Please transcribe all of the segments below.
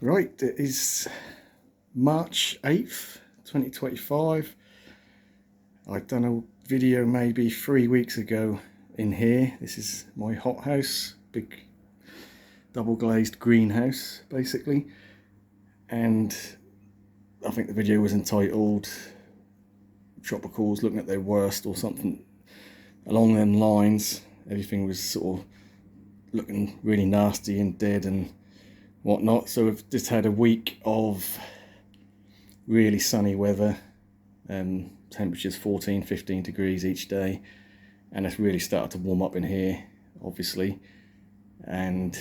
Right, it is March 8th, 2025. I've done a video maybe 3 weeks ago in here. This is my hothouse, big double glazed greenhouse basically. And I think the video was entitled Tropicals Looking at Their Worst or something along them lines. Everything was sort of looking really nasty and dead and whatnot. So we've just had a week of really sunny weather, temperatures 14-15 degrees each day, and it's really started to warm up in here obviously. And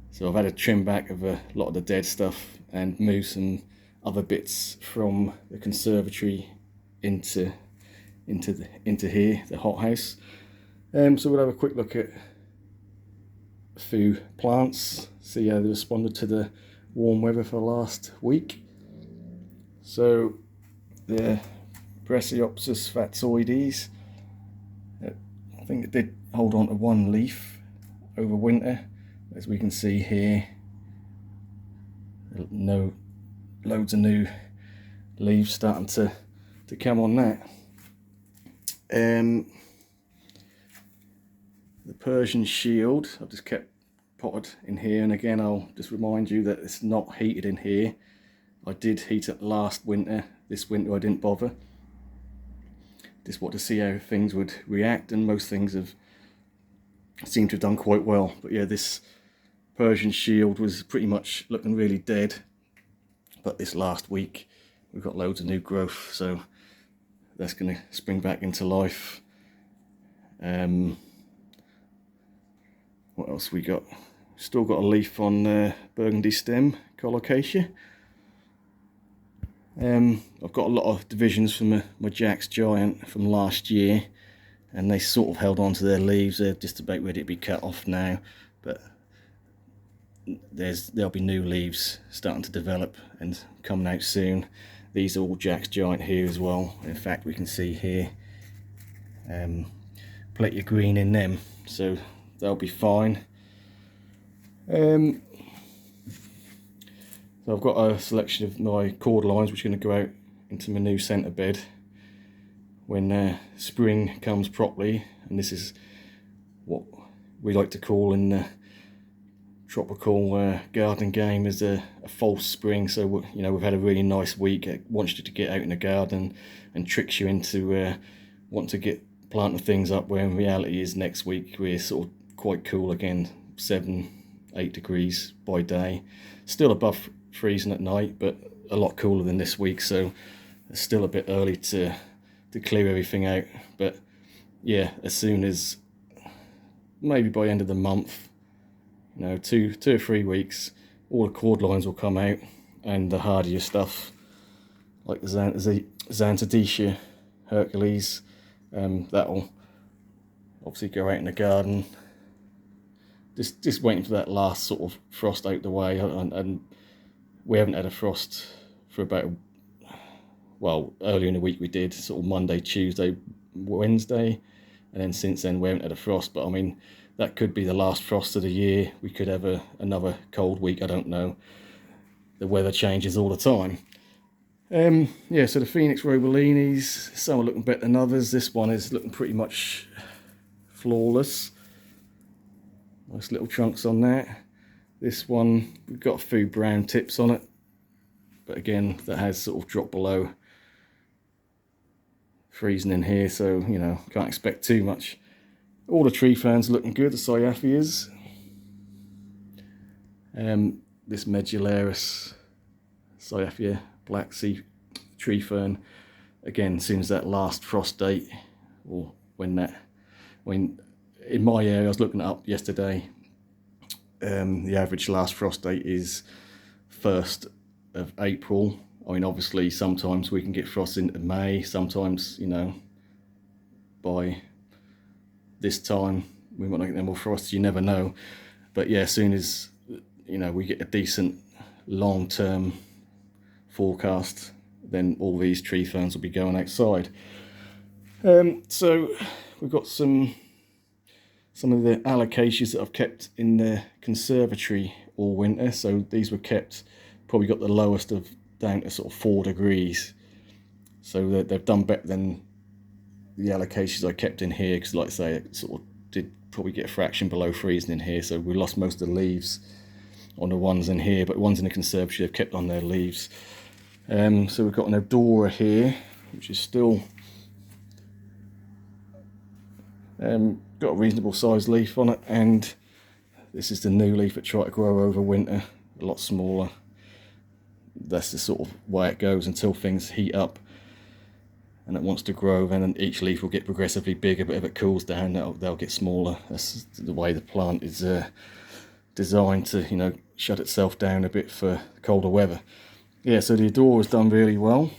so I've had a trim back of a lot of the dead stuff and move some other bits from the conservatory into here, the hothouse. So we'll have a quick look at a few plants, see how they responded to the warm weather for the last week. So the Brecciopsis fatsoides, I think it did hold on to one leaf over winter, as we can see here. Loads of new leaves starting to come on that. The Persian shield I've just kept potted in here, and again I'll just remind you that it's not heated in here. I did heat it last winter. This winter I didn't bother. Just wanted to see how things would react, and most things have seemed to have done quite well. But yeah, this Persian shield was pretty much looking really dead, but this last week we've got loads of new growth, so that's going to spring back into life. What else we got? Still got a leaf on burgundy stem, Alocasia. I've got a lot of divisions from my Jack's Giant from last year, and they sort of held on to their leaves. They're just about ready to be cut off now, but there'll be new leaves starting to develop and coming out soon. These are all Jack's Giant here as well. In fact, we can see here plenty of green in them, so they'll be fine. So I've got a selection of my cord lines which are going to go out into my new centre bed when spring comes properly, and this is what we like to call in the tropical garden game as a false spring. So you know, we've had a really nice week. It wants you to get out in the garden and tricks you into wanting to get planting things up, where in reality is next week we're sort of quite cool again, 7-8 degrees by day, still above freezing at night, but a lot cooler than this week. So it's still a bit early to clear everything out, but yeah, as soon as maybe by end of the month, you know, 2 or 3 weeks, all the cord lines will come out, and the hardier stuff like the Xanthodecia Hercules, that'll obviously go out in the garden. Just waiting for that last sort of frost out the way, and we haven't had a frost for about, well, earlier in the week we did, sort of Monday, Tuesday, Wednesday, and then since then we haven't had a frost. But I mean, that could be the last frost of the year. We could have another cold week, I don't know. The weather changes all the time. Yeah, so the Phoenix Robolinis, some are looking better than others. This one is looking pretty much flawless. Nice little trunks on that. This one, we've got a few brown tips on it, but again, that has sort of dropped below freezing in here, so you know, can't expect too much. All the tree ferns looking good, the Cyaphias. This Medullaris Cyaphia black sea tree fern, again, as soon as that last frost date, or when in my area, I was looking it up yesterday, the average last frost date is 1st of April. I mean, obviously sometimes we can get frost into May, sometimes, you know, by this time we might not get any more frost, you never know. But yeah, as soon as, you know, we get a decent long-term forecast, then all these tree ferns will be going outside. So we've got some of the Alocasias that I've kept in the conservatory all winter, so these were kept, probably got the lowest of down to sort of 4 degrees. So they've done better than the Alocasias I kept in here, because like I say, it sort of did probably get a fraction below freezing in here, so we lost most of the leaves on the ones in here, but the ones in the conservatory have kept on their leaves. So we've got an Odora here, which is still got a reasonable sized leaf on it, and this is the new leaf that tried to grow over winter, a lot smaller. That's the sort of way it goes until things heat up and it wants to grow, then each leaf will get progressively bigger, but if it cools down, they'll get smaller. That's the way the plant is designed to, you know, shut itself down a bit for colder weather. Yeah, so the Odora has done really well.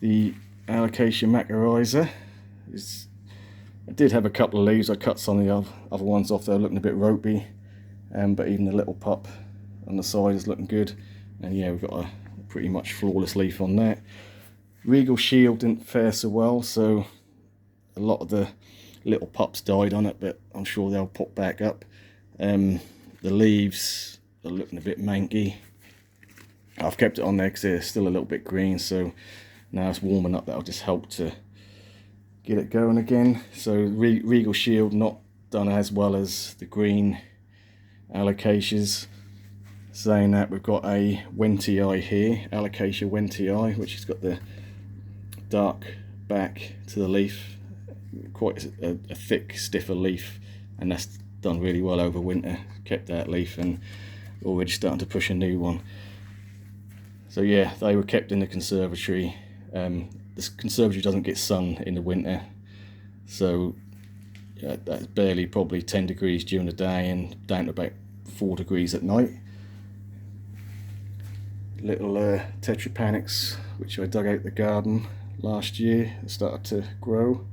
The Alocasia macrorrhiza is, I did have a couple of leaves. I cut some of the other ones off. They're looking a bit ropey, but even the little pup on the side is looking good. And yeah, we've got a pretty much flawless leaf on that. Regal Shield didn't fare so well, so a lot of the little pups died on it, but I'm sure they'll pop back up. The leaves are looking a bit manky. I've kept it on there because they're still a little bit green, so now it's warming up, that'll just help to get it going again. So Regal Shield not done as well as the green Alocasias. Saying that, we've got a Wentii here, Alocasia Wentii, which has got the dark back to the leaf, quite a thick, stiffer leaf, and that's done really well over winter. Kept that leaf, and already starting to push a new one. So yeah, they were kept in the conservatory. This conservatory doesn't get sun in the winter, so yeah, that's barely probably 10 degrees during the day and down to about 4 degrees at night. Little tetrapanics, which I dug out the garden last year, started to grow.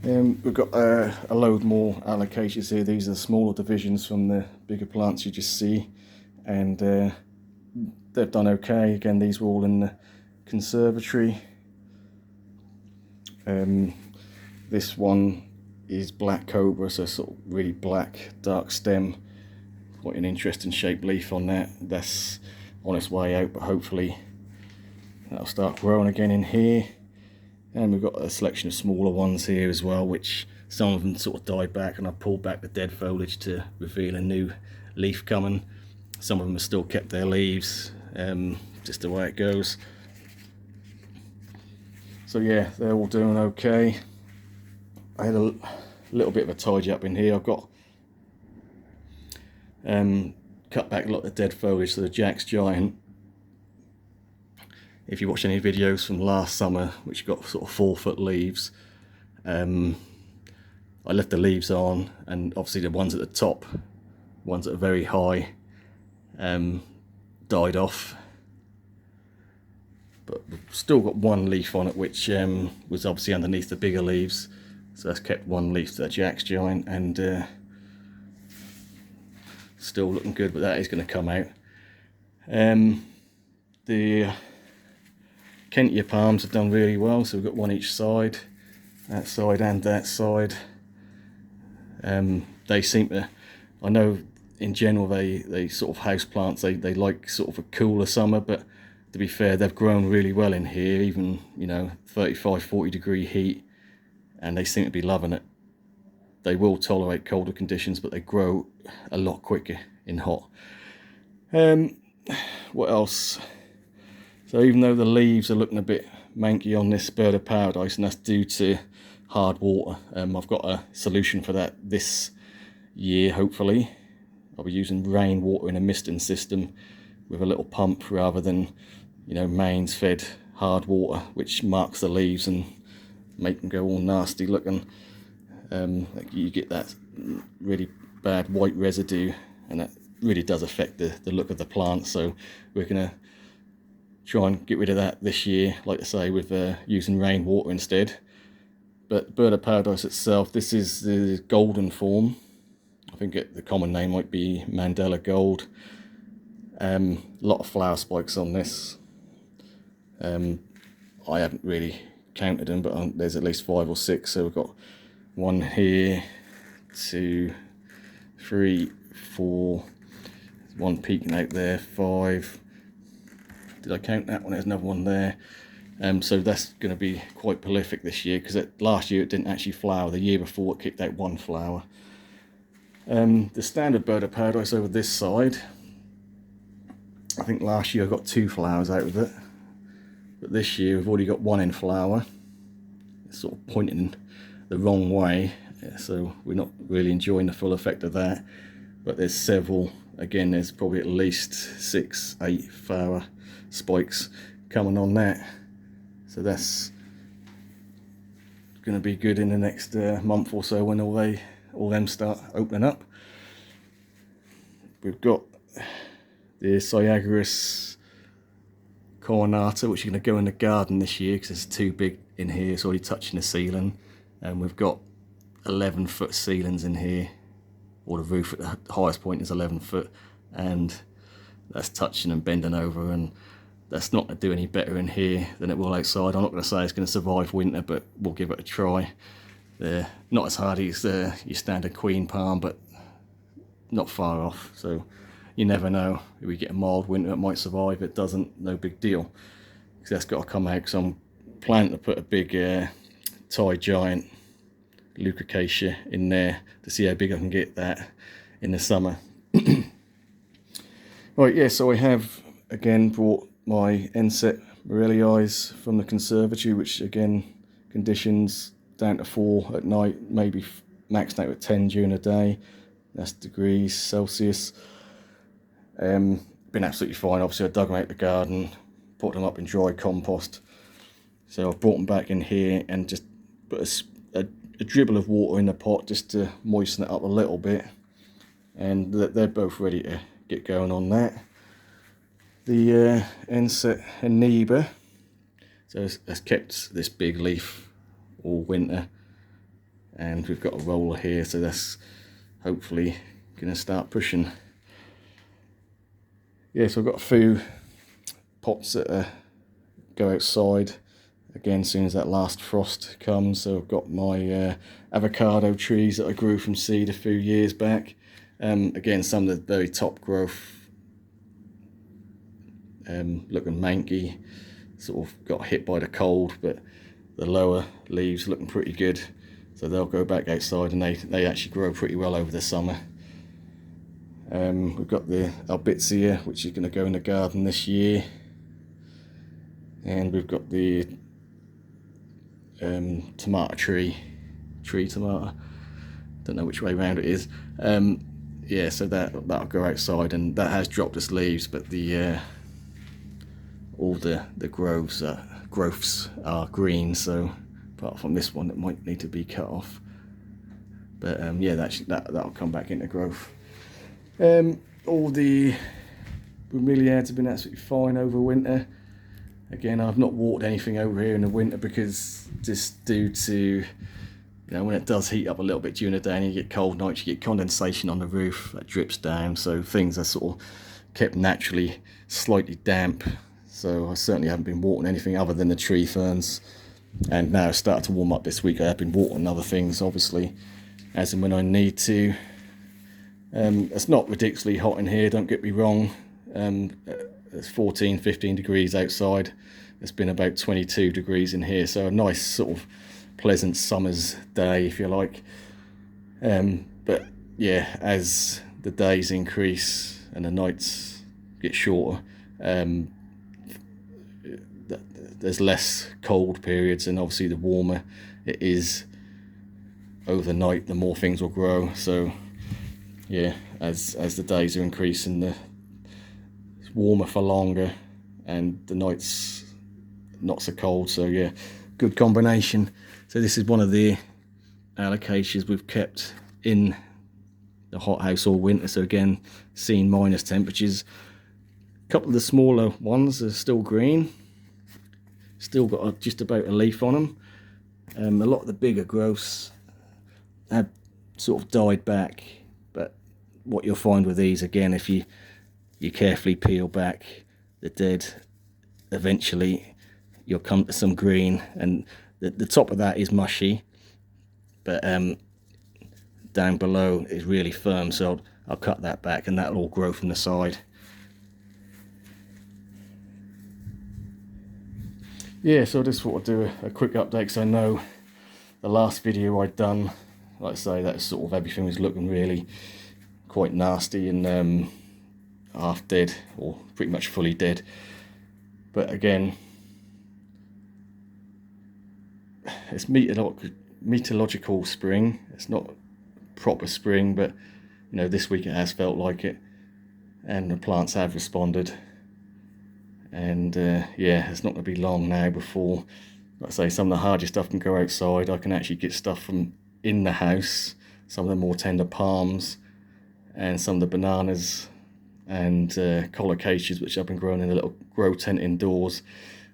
We've got a load more Alocasias here. These are the smaller divisions from the bigger plants you just see, and they've done okay. Again, these were all in the conservatory. This one is Black Cobra, so sort of really black, dark stem. Quite an interesting shaped leaf on that. That's on its way out, but hopefully that'll start growing again in here. And we've got a selection of smaller ones here as well, which some of them sort of died back, and I pulled back the dead foliage to reveal a new leaf coming. Some of them have still kept their leaves, just the way it goes. So yeah, they're all doing okay. I had a little bit of a tidy up in here. I've got cut back a lot of the dead foliage. So the Jack's Giant, if you watch any videos from last summer, which got sort of 4-foot leaves, I left the leaves on, and obviously the ones at the top, ones that are very high, died off. But we've still got one leaf on it, which was obviously underneath the bigger leaves, so that's kept one leaf to the Jack's Giant, and still looking good, but that is going to come out. The Kentia palms have done really well, so we've got one each side, that side and that side. They seem to, I know in general they sort of house plants, they like sort of a cooler summer, but to be fair, they've grown really well in here, even, you know, 35-40 degree heat, and they seem to be loving it. They will tolerate colder conditions, but they grow a lot quicker in hot. What else? So even though the leaves are looking a bit manky on this Bird of Paradise, and that's due to hard water, I've got a solution for that this year, hopefully. I'll be using rainwater in a misting system with a little pump rather than, you know, mains fed hard water, which marks the leaves and make them go all nasty looking. You get that really bad white residue, and that really does affect the look of the plant. So we're going to try and get rid of that this year, like I say, with using rainwater instead. But Bird of Paradise itself, this is the golden form. I think the common name might be Mandela Gold. A lot of flower spikes on this. I haven't really counted them, but there's at least 5 or 6. So we've got 1 here, 2, 3, 4, one peeking out there, 5. Did I count that one? There's another one there. So that's going to be quite prolific this year, because last year it didn't actually flower. The year before it kicked out one flower. The standard bird of paradise over this side, I think last year I got 2 flowers out of it, but this year we've already got 1 in flower. It's sort of pointing the wrong way, so we're not really enjoying the full effect of that. But there's several, again there's probably at least 6, 8 flower spikes coming on that. So that's going to be good in the next month or so when all them start opening up. We've got the Cyagrus coronata, which is going to go in the garden this year because it's too big in here. It's already touching the ceiling, and we've got 11-foot ceilings in here, or the roof at the highest point is 11 foot, and that's touching and bending over, and that's not going to do any better in here than it will outside. I'm not going to say it's going to survive winter, but we'll give it a try. They're not as hardy as your standard queen palm, but not far off. So you never know. If we get a mild winter, it might survive. If it doesn't, no big deal. Because that's got to come out, because I'm planning to put a big Thai giant Alocasia in there to see how big I can get that in the summer. Right, yeah, so I have again brought my Enset Morellii from the conservatory, which again conditions down to 4 at night, maybe maxed out at 10 during the day. That's degrees Celsius. Been absolutely fine. Obviously I dug them out the garden, put them up in dry compost. So I've brought them back in here and just put a dribble of water in the pot just to moisten it up a little bit, and they're both ready to get going on that. The Enset Heniba, so it's kept this big leaf all winter, and we've got a roller here, so that's hopefully going to start pushing. Yeah, so I've got a few pots that go outside again as soon as that last frost comes. So I've got my avocado trees that I grew from seed a few years back. Again, some of the very top growth, looking manky, sort of got hit by the cold, but the lower leaves looking pretty good, so they'll go back outside, and they actually grow pretty well over the summer. We've got the Albizia, which is going to go in the garden this year, and we've got the tomato tree tomato, don't know which way round it is. Yeah, so that'll go outside, and that has dropped its leaves, but the all the growths are green, so apart from this one that might need to be cut off, but yeah, that'll come back into growth. All the bromeliads have been absolutely fine over winter. Again, I've not watered anything over here in the winter, because just due to, when it does heat up a little bit during the day and you get cold nights, you get condensation on the roof that drips down, so things are sort of kept naturally slightly damp. So I certainly haven't been watering anything other than the tree ferns, and now it's started to warm up this week. I have been watering other things, obviously, as and when I need to. It's not ridiculously hot in here, don't get me wrong. It's 14-15 degrees outside. It's been about 22 degrees in here, so a nice sort of pleasant summer's day, if you like. But yeah, as the days increase and the nights get shorter, there's less cold periods, and obviously the warmer it is overnight, the more things will grow. So yeah, as the days are increasing, it's warmer for longer, and the nights not so cold. So yeah, good combination. So this is one of the Alocasias we've kept in the hothouse all winter. So again, seeing minus temperatures. A couple of the smaller ones are still green, still got just about a leaf on them. A lot of the bigger growths have sort of died back, but what you'll find with these, again, if you carefully peel back the dead, eventually you'll come to some green, and the top of that is mushy, but down below is really firm, so I'll cut that back and that'll all grow from the side. Yeah, so I just thought I'd do a quick update, because I know the last video I'd done, like I say, that was sort of everything was looking really quite nasty and half dead, or pretty much fully dead. But again, it's meteorological spring. It's not proper spring, but you know, this week it has felt like it, and the plants have responded. And yeah, it's not going to be long now before, like I say, some of the harder stuff can go outside. I can actually get stuff from in the house, some of the more tender palms and some of the bananas and colocasias, which I've been growing in a little grow tent indoors.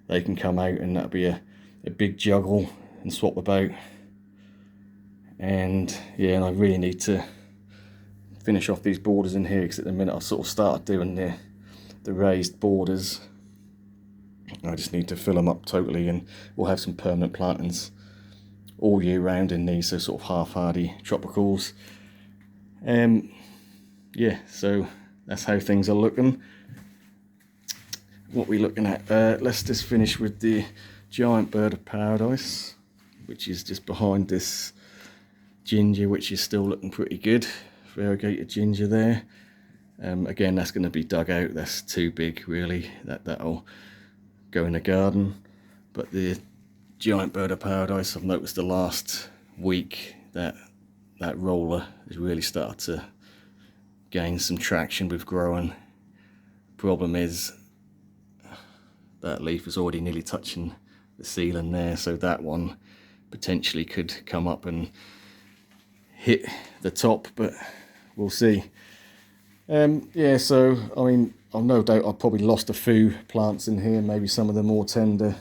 They can come out, and that'll be a big juggle and swap about. And yeah, and I really need to finish off these borders in here, because at the minute I've sort of started doing the raised borders. I just need to fill them up totally, and we'll have some permanent plantings all year round in these, so sort of half-hardy tropicals. Yeah, so that's how things are looking. What we're looking at, let's just finish with the giant bird of paradise, which is just behind this ginger, which is still looking pretty good. Variegated ginger there. Again, that's going to be dug out. That's too big, really. That'll go in the garden. But the giant bird of paradise, I've noticed the last week that roller has really started to gain some traction with growing. Problem is that leaf is already nearly touching the ceiling there, so that one potentially could come up and hit the top, but we'll see. Yeah, so I mean, I've no doubt I've probably lost a few plants in here, maybe some of the more tender,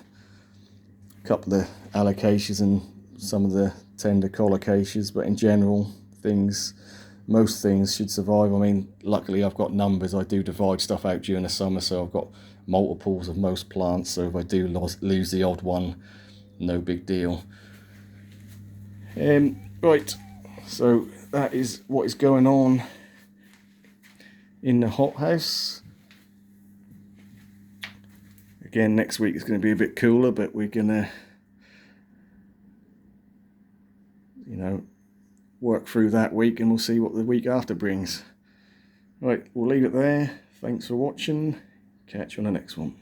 a couple of the Alocasias and some of the tender Colocasias, but in general, most things should survive. I mean, luckily I've got numbers. I do divide stuff out during the summer, so I've got multiples of most plants, so if I do lose the odd one, no big deal. Right, so that is what is going on in the hothouse. Again, next week is going to be a bit cooler, but we're going to, you know, work through that week, and we'll see what the week after brings. Right, we'll leave it there. Thanks for watching. Catch you on the next one.